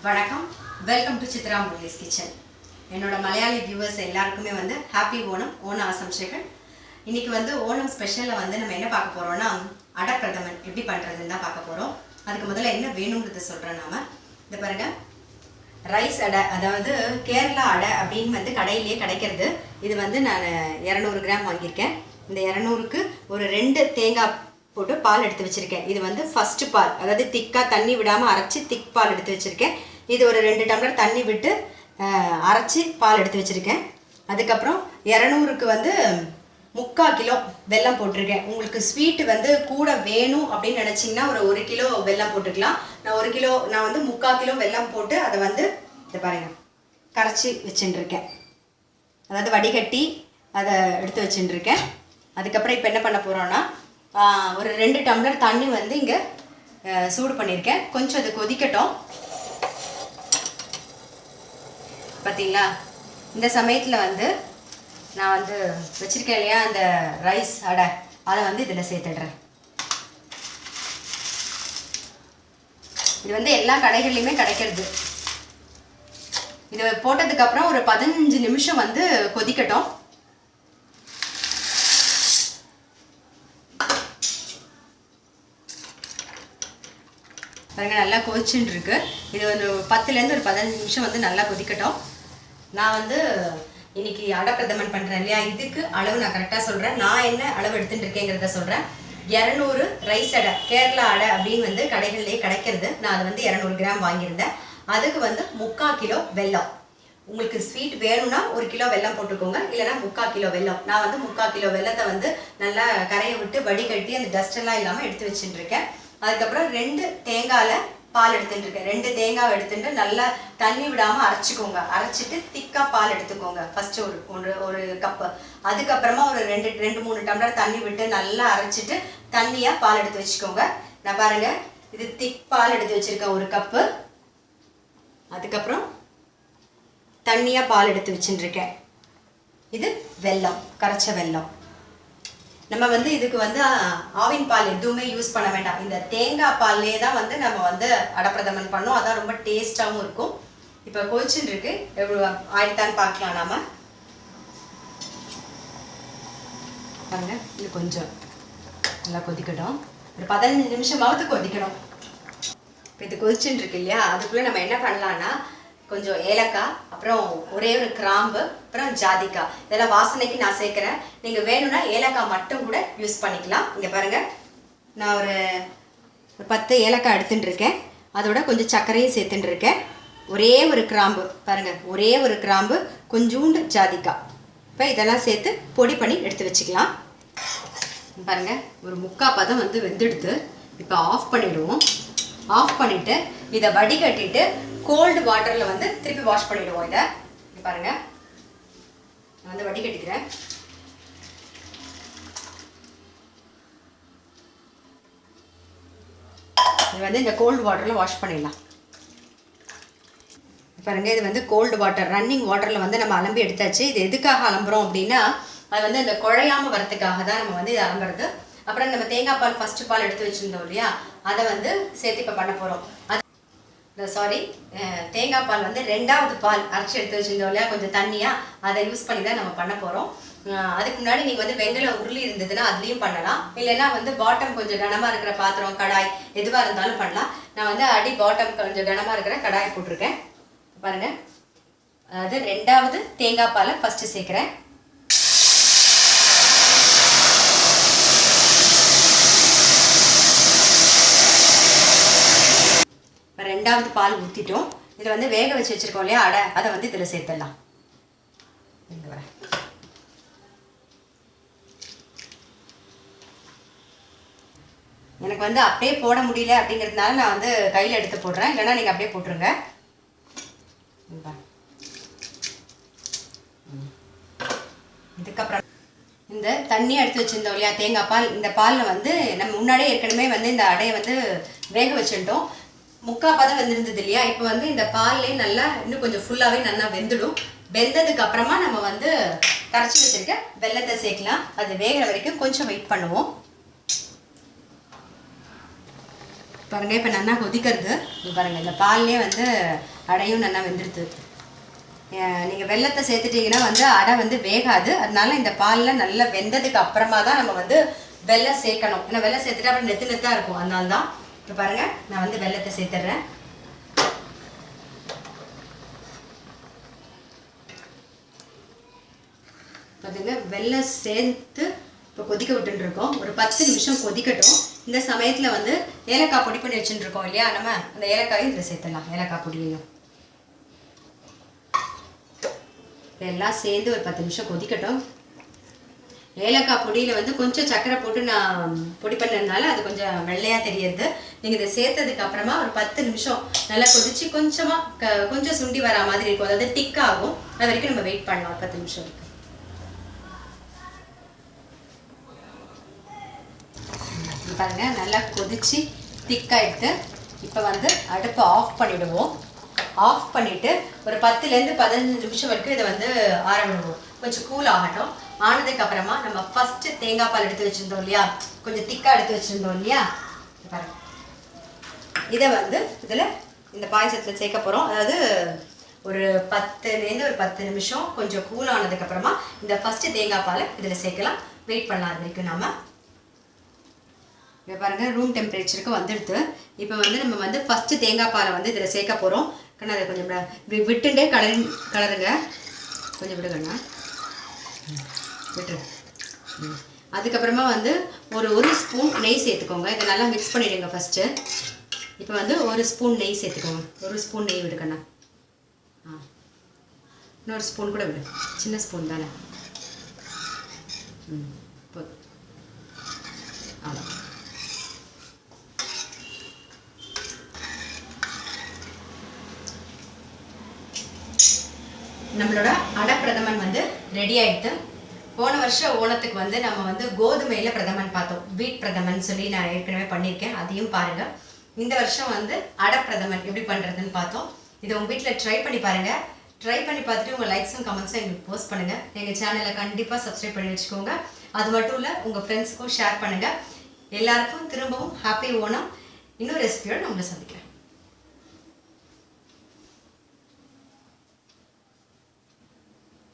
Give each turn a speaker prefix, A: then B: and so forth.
A: வணக்கம், welcome to Chitra Murali's kitchen. என்னோட Malayali viewers எல்லாருக்குமே ஹாப்பி ஓணம், ஓண ஆசம்சைகள். இன்னைக்கு ஓணம் ஸ்பெஷலில் நம்ம என்ன பார்க்க போகிறோம்னா, அடை பிரதமன் எப்படி பண்ணுறதுன்னு தான் பார்க்க போகிறோம். அதுக்கு முதல்ல என்ன வேணுங்கிறத சொல்கிறேன். இந்த பாருங்கள், ரைஸ் அடை, அதாவது கேரளா அடை அப்படின்னு கடையிலேயே கிடைக்கிறது. இது நான் 200 கிராம் வாங்கியிருக்கேன். இந்த 200க்கு ஒரு 2 தேங்காய் போட்டு பால் எடுத்து வச்சுருக்கேன். இது ஃபஸ்ட்டு பால், அதாவது திக்காக தண்ணி விடாமல் அரைச்சி திக் பால் எடுத்து வச்சுருக்கேன். இது ஒரு 2 டம்ளர் தண்ணி விட்டு அரைச்சி பால் எடுத்து வச்சுருக்கேன். அதுக்கப்புறம் 200க்கு 3/4 கிலோ வெல்லம் போட்டிருக்கேன். உங்களுக்கு ஸ்வீட்டு கூட வேணும் அப்படின்னு நினச்சிங்கன்னா ஒரு 1 கிலோ வெல்லம் போட்டுக்கலாம். நான் 3/4 கிலோ வெல்லம் போட்டு அதை இதை பாருங்கள் கரைச்சி வச்சுட்டுருக்கேன். அதாவது வடிகட்டி அதை எடுத்து வச்சுட்டுருக்கேன். அதுக்கப்புறம் இப்போ என்ன பண்ண போகிறோன்னா, ஒரு 2 டம்ளர் தண்ணி இங்கே சூடு பண்ணியிருக்கேன். கொஞ்சம் அது கொதிக்கட்டும். பார்த்தீங்களா, இந்த சமயத்தில் நான் வச்சுருக்கேன் இல்லையா அந்த ரைஸ் அடை, அதை இதில் சேர்த்துடுறேன். இது எல்லா கடைகள்லையுமே கிடைக்கிறது. இது போட்டதுக்கப்புறம் ஒரு 15 நிமிஷம் கொதிக்கட்டும். பாருங்கள், நல்லா கொதிச்சுட்டு இருக்கு. இது ஒரு 10லேருந்து ஒரு 15 நிமிஷம் நல்லா கொதிக்கட்டும். நான் இன்னைக்கு அடை பிரதமன் பண்ணுறேன் இல்லையா, இதுக்கு அளவு நான் கரெக்டாக சொல்கிறேன். நான் என்ன அளவு எடுத்துகிட்டு இருக்கேங்கிறத சொல்கிறேன். 200 ரைஸ் அடை, கேரளா அடை அப்படின்னு கடைகள்லேயே கிடைக்கிறது. நான் அதை 200 கிராம் வாங்கியிருந்தேன். அதுக்கு 3/4 கிலோ வெல்லம். உங்களுக்கு ஸ்வீட் வேணும்னா 1 கிலோ வெல்லம் போட்டுக்கோங்க, இல்லைனா 3/4 கிலோ வெல்லம். நான் 3/4 கிலோ வெல்லத்தை நல்லா கரையை விட்டு வடிகட்டி அந்த டஸ்டெல்லாம் இல்லாமல் எடுத்து வச்சுட்டுருக்கேன். அதுக்கப்புறம் 2 தேங்காயில் பால் எடுத்துட்டுருக்கேன். 2 தேங்காய் எடுத்துட்டு நல்லா தண்ணி விடாமல் அரைச்சிக்கோங்க. அரைச்சிட்டு திக்காக பால் எடுத்துக்கோங்க. ஃபஸ்ட்டு ஒரு கப்பு. அதுக்கப்புறமா ஒரு 2-3 டம்ளர் தண்ணி விட்டு நல்லா அரைச்சிட்டு தண்ணியாக பால் எடுத்து வச்சுக்கோங்க. நான் பாருங்கள், இது திக் பால் எடுத்து வச்சுருக்கேன் 1 கப்பு. அதுக்கப்புறம் தண்ணியாக பால் எடுத்து வச்சுட்டுருக்கேன். இது வெல்லம், கரைச்ச வெல்லம். நம்ம இதுக்கு ஆவின் பால் எதுவுமே யூஸ் பண்ண வேண்டாம். இந்த தேங்காய் பால்லே தான் நம்ம அடப்பிரதமன் பண்ணோம். அதான் ரொம்ப டேஸ்டாகவும் இருக்கும். இப்போ கொதிச்சுட்டு இருக்கு, எவ்வளோ ஆயிடுத்தான்னு பார்க்கலாம். நாம பாருங்க, இது கொஞ்சம் நல்லா கொதிக்கட்டும். ஒரு 15 நிமிஷமாவது கொதிக்கணும். இப்போ இது கொதிச்சுட்டு இருக்கு இல்லையா, அதுக்குள்ளே நம்ம என்ன பண்ணலான்னா, கொஞ்சம் ஏலக்காய், அப்புறம் ஒரே ஒரு கிராம்பு, அப்புறம் ஜாதிக்காய், இதெல்லாம் வாசனைக்கு நான் சேர்க்குறேன். நீங்கள் வேணும்னா ஏலக்காய் மட்டும் கூட யூஸ் பண்ணிக்கலாம். இங்கே பாருங்கள், நான் ஒரு 10 ஏலக்காய் எடுத்துட்டு இருக்கேன். அதோட கொஞ்சம் சர்க்கரையும் சேர்த்துட்டு இருக்கேன். ஒரே ஒரு கிராம்பு, பாருங்கள், ஒரே ஒரு கிராம்பு, கொஞ்சோண்டு ஜாதிக்காய். இப்போ இதெல்லாம் சேர்த்து பொடி பண்ணி எடுத்து வச்சுக்கலாம். பாருங்கள், ஒரு 3/4 பதம் வெந்துடுது. இப்போ ஆஃப் பண்ணிவிடுவோம். ஆஃப் பண்ணிவிட்டு இதை வடிகட்டிட்டு கோல்டு வாட்டரில் திருப்பி வாஷ் பண்ணிவிடுவோம். இதை பாருங்கள், நான் வடிகட்டிக்கிறேன். இது இந்த கோல்டு வாட்டரில் வாஷ் பண்ணிடலாம். பாருங்கள், இது கோல்டு வாட்டர், ரன்னிங் வாட்டரில் நம்ம அலம்பி எடுத்தாச்சு. இது எதுக்காக அலம்புறோம் அப்படின்னா, அது அந்த குழையாமல் வரத்துக்காக தான் நம்ம இது அலம்புறது. அப்புறம் நம்ம தேங்காய் பால் ஃபஸ்ட்டு பால் எடுத்து வச்சுருந்தோம் இல்லையா, அதை சேர்த்து இப்போ பண்ண போகிறோம். தேங்காய் பால் 2வது பால் அரைச்சி எடுத்து வச்சுருந்தோம் இல்லையா, கொஞ்சம் தண்ணியாக, அதை யூஸ் பண்ணி தான் நம்ம பண்ண போகிறோம். அதுக்கு முன்னாடி நீங்கள் வெங்கல உருளி இருந்ததுன்னா அதுலேயும் பண்ணலாம். இல்லைன்னா பாட்டம் கொஞ்சம் கனமாக இருக்கிற பாத்திரம், கடாய் எதுவாக இருந்தாலும் பண்ணலாம். நான் அடி பாட்டம் கொஞ்சம் கனமாக இருக்கிற கடாய் போட்டிருக்கேன். பாருங்கள், அதாவது 2வது தேங்காய் பாலை ஃபஸ்ட்டு சேர்க்குறேன். இப்போ 2வது பால் ஊற்றிட்டோம். இதில் வேக வச்சு வச்சுருக்கோம் இல்லையா அடை, அதை இதில் சேர்த்துடலாம். இங்கே வரேன். எனக்கு அப்படியே போட முடியல அப்படிங்கிறதுனால நான் கையில் எடுத்து போடுறேன். இல்லைன்னா நீங்கள் அப்படியே போட்டுருங்க. இதுக்கப்புறம் இந்த தண்ணி எடுத்து வச்சுருந்தோம் இல்லையா தேங்காய் பால், இந்த பாலில் நம்ம முன்னாடியே ஏற்கனவே இந்த அடையை வேக வச்சுட்டோம். 3/4 பதம் வெந்திருந்தது இல்லையா, இப்போ இந்த பால்லே நல்லா இன்னும் கொஞ்சம் ஃபுல்லாகவே நல்லா வெந்துடும். வெந்ததுக்கு அப்புறமா நம்ம கரைச்சி வச்சுருக்க வெல்லத்தை சேர்க்கலாம். அது வேகிற வரைக்கும் கொஞ்சம் வெயிட் பண்ணுவோம். பாருங்கள் இப்போ நல்லா கொதிக்கிறது. இது பாருங்கள், இந்த பால்லே வந்து அடையும் நல்லா வெந்துடுது. நீங்கள் வெல்லத்தை சேர்த்துட்டிங்கன்னா வந்து அடை வந்து வேகாது. அதனால இந்த பாலில் நல்லா வெந்ததுக்கு அப்புறமா தான் நம்ம வந்து வெல்லம் சேர்க்கணும். ஏன்னா வெல்லம் சேர்த்துட்டு அப்புறம் நெத்து நெத்தாக இருக்கும். அதனால தான் இப்போ பாருங்கள், நான் வந்து வெல்லத்தை சேர்த்துட்றேன். பார்த்துங்க, வெல்லம் சேர்த்து இப்போ கொதிக்க விட்டுருக்கோம். ஒரு 10 நிமிஷம் கொதிக்கட்டும். இந்த சமயத்தில் வந்து ஏலக்காய் பொடி பண்ணி வச்சுட்டுருக்கோம் இல்லையா, நம்ம அந்த ஏலக்காயும் இதில் சேர்த்துடலாம். ஏலக்காய் பொடியையும் எல்லாம் சேர்ந்து ஒரு 10 நிமிஷம் கொதிக்கட்டும். ஏலக்காய் பொடியில் வந்து கொஞ்சம் சர்க்கரை போட்டு நான் பொடி பண்ணதுனால அது கொஞ்சம் வெள்ளையாக தெரியுது. நீங்கள் இதை சேர்த்ததுக்கு அப்புறமா ஒரு 10 நிமிஷம் நல்லா கொதிச்சு கொஞ்சம் சுண்டி வரா மாதிரி இருக்கும். அதாவது திக்காகும். அது வரைக்கும் நம்ம வெயிட் பண்ணலாம். 10 நிமிஷம் இருக்கு. பாருங்க, நல்லா கொதிச்சு திக்காயிட்டு இப்போ வந்து அடுப்பை ஆஃப் பண்ணிவிடுவோம். ஆஃப் பண்ணிவிட்டு ஒரு 10லேருந்து 15 நிமிஷம் வரைக்கும் இதை வந்து ஆற விடுவோம். கொஞ்சம் கூல் ஆகட்டும். ஆனதுக்கப்புறமா நம்ம ஃபஸ்ட்டு தேங்காய் பால் எடுத்து வச்சுருந்தோம் இல்லையா, கொஞ்சம் திக்காக எடுத்து வச்சுருந்தோம் இல்லையா, பாருங்கள், இதை வந்து இதில் இந்த பாயசத்தில் சேர்க்க போகிறோம். அதாவது ஒரு 10லேருந்து ஒரு 10 நிமிஷம் கொஞ்சம் கூல் ஆனதுக்கப்புறமா இந்த ஃபஸ்ட்டு தேங்காய் பாலை இதில் சேர்க்கலாம். வெயிட் பண்ணலாம். அது வரைக்கும் நம்ம இங்கே பாருங்கள், ரூம் டெம்பரேச்சருக்கு வந்துடுது. இப்போ வந்து நம்ம வந்து ஃபஸ்ட்டு தேங்காய் பாலை வந்து இதில் சேர்க்க போகிறோம். கண்ணா அதை கொஞ்சம் விட்டுண்டே கலருங்க. கொஞ்சம் விடுங்கண்ணா, விட்டுரு. அதுக்கப்புறமா வந்து ஒரு ஸ்பூன் நெய் சேர்த்துக்கோங்க. இதை நல்லா மிக்ஸ் பண்ணிவிடுங்க ஃபஸ்ட்டு. இப்போ வந்து ஒரு ஸ்பூன் நெய் சேர்த்துக்கோங்க. ஒரு ஸ்பூன் நெய் விடுக்கண்ணா. இன்னொரு ஸ்பூன் கூட விடு, சின்ன ஸ்பூன் தானே. போதும். அவ்வளோ. நம்மளோட அடப்பிரதமன் வந்து ரெடி ஆகிடுது. போன வருஷம் ஓணத்துக்கு வந்து நம்ம வந்து கோதுமையில் பிரதமன் பார்த்தோம். வீட் பிரதமன் சொல்லி நான் ஏற்கனவே பண்ணியிருக்கேன், அதையும் பாருங்கள். இந்த வருஷம் வந்து அடப்பிரதமன் எப்படி பண்ணுறதுன்னு பார்த்தோம். இதை உங்கள் வீட்டில் ட்ரை பண்ணி பாருங்கள். ட்ரை பண்ணி பார்த்துட்டு உங்கள் லைக்ஸும் கமெண்ட்ஸும் எங்களுக்கு போஸ்ட் பண்ணுங்கள். எங்கள் சேனலை கண்டிப்பாக சப்ஸ்கிரைப் பண்ணி வச்சுக்கோங்க. அது மட்டும் இல்லை, உங்கள் ஃப்ரெண்ட்ஸுக்கும் ஷேர் பண்ணுங்கள். எல்லாருக்கும் திரும்பவும் ஹாப்பி ஓணம். இன்னொரு ரெசிபியோடு நான் உங்களை சந்திக்கிறேன்.